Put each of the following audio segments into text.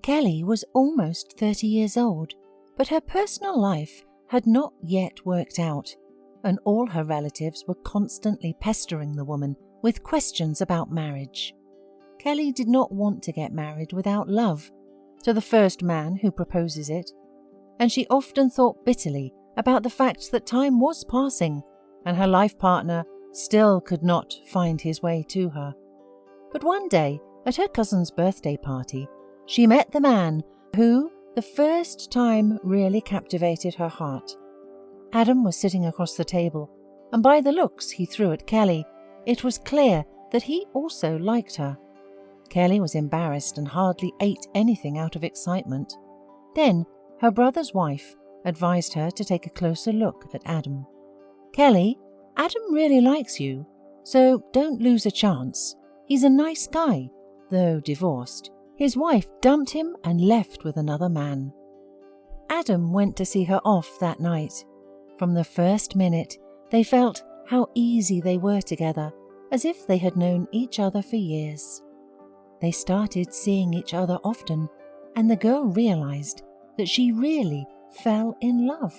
Kelly was almost 30 years old, but her personal life had not yet worked out, and all her relatives were constantly pestering the woman with questions about marriage. Kelly did not want to get married without love to the first man who proposes it, and she often thought bitterly about the fact that time was passing and her life partner still could not find his way to her. But one day, at her cousin's birthday party, she met the man who, the first time, really captivated her heart. Adam was sitting across the table, and by the looks he threw at Kelly, it was clear that he also liked her. Kelly was embarrassed and hardly ate anything out of excitement. Then her brother's wife advised her to take a closer look at Adam. "Kelly, Adam really likes you, so don't lose a chance. He's a nice guy, though divorced. His wife dumped him and left with another man." Adam went to see her off that night. From the first minute, they felt how easy they were together, as if they had known each other for years. They started seeing each other often, and the girl realized that she really fell in love.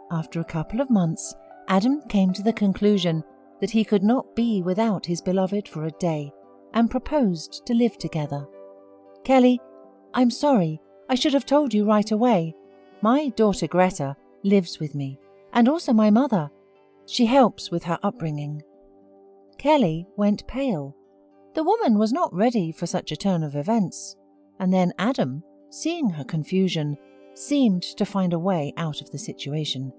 After a couple of months, Adam came to the conclusion that he could not be without his beloved for a day, and proposed to live together. "Kelly, I'm sorry, I should have told you right away. My daughter Greta lives with me, and also my mother. She helps with her upbringing." Kelly went pale. The woman was not ready for such a turn of events, and then Adam, seeing her confusion, seemed to find a way out of the situation.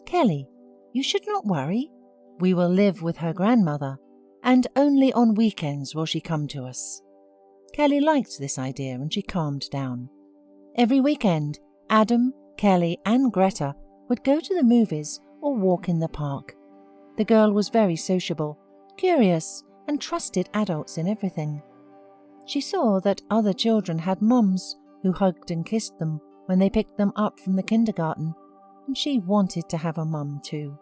"Kelly, you should not worry. We will live with her grandmother, and only on weekends will she come to us." Kelly liked this idea and she calmed down. Every weekend, Adam, Kelly and Greta would go to the movies or walk in the park. The girl was very sociable, curious, and trusted adults in everything. She saw that other children had mums who hugged and kissed them when they picked them up from the kindergarten, and she wanted to have a mum too.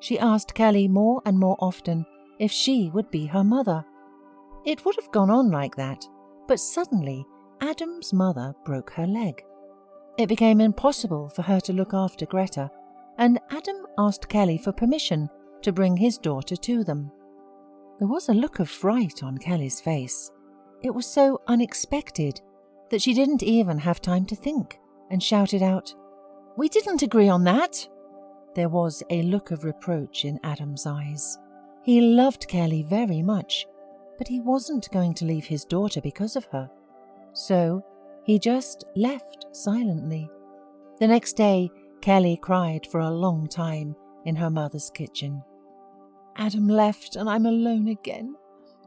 She asked Kelly more and more often if she would be her mother. It would have gone on like that, but suddenly Adam's mother broke her leg. It became impossible for her to look after Greta, and Adam asked Kelly for permission to bring his daughter to them. There was a look of fright on Kelly's face. It was so unexpected that she didn't even have time to think, and shouted out, "We didn't agree on that!" There was a look of reproach in Adam's eyes. He loved Kelly very much, but he wasn't going to leave his daughter because of her. So he just left silently. The next day, Kelly cried for a long time in her mother's kitchen. "Adam left and I'm alone again.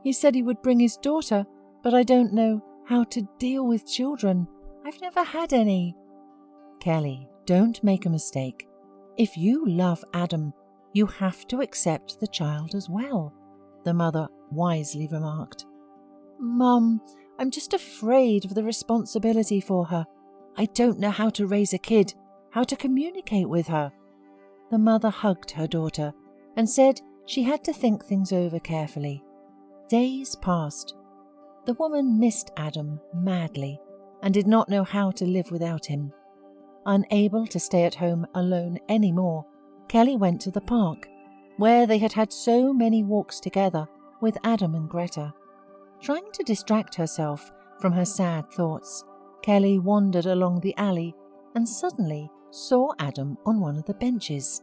He said he would bring his daughter, but I don't know how to deal with children. I've never had any." "Kelly, don't make a mistake. If you love Adam, you have to accept the child as well," the mother wisely remarked. "Mum, I'm just afraid of the responsibility for her. I don't know how to raise a kid, how to communicate with her." The mother hugged her daughter and said she had to think things over carefully. Days passed. The woman missed Adam madly and did not know how to live without him. Unable to stay at home alone anymore, Kelly went to the park, where they had had so many walks together with Adam and Greta. Trying to distract herself from her sad thoughts, Kelly wandered along the alley and suddenly saw Adam on one of the benches.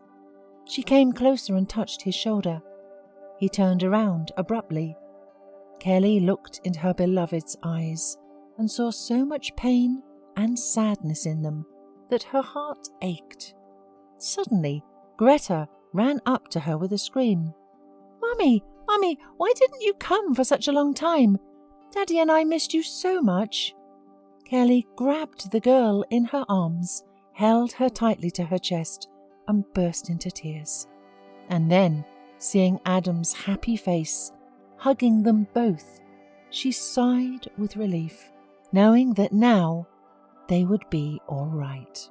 She came closer and touched his shoulder. He turned around abruptly. Kelly looked into her beloved's eyes and saw so much pain and sadness in them that her heart ached. Suddenly, Greta ran up to her with a scream. "Mummy, Mummy, why didn't you come for such a long time? Daddy and I missed you so much." Kelly grabbed the girl in her arms, held her tightly to her chest, and burst into tears. And then, seeing Adam's happy face, hugging them both, she sighed with relief, knowing that now they would be all right.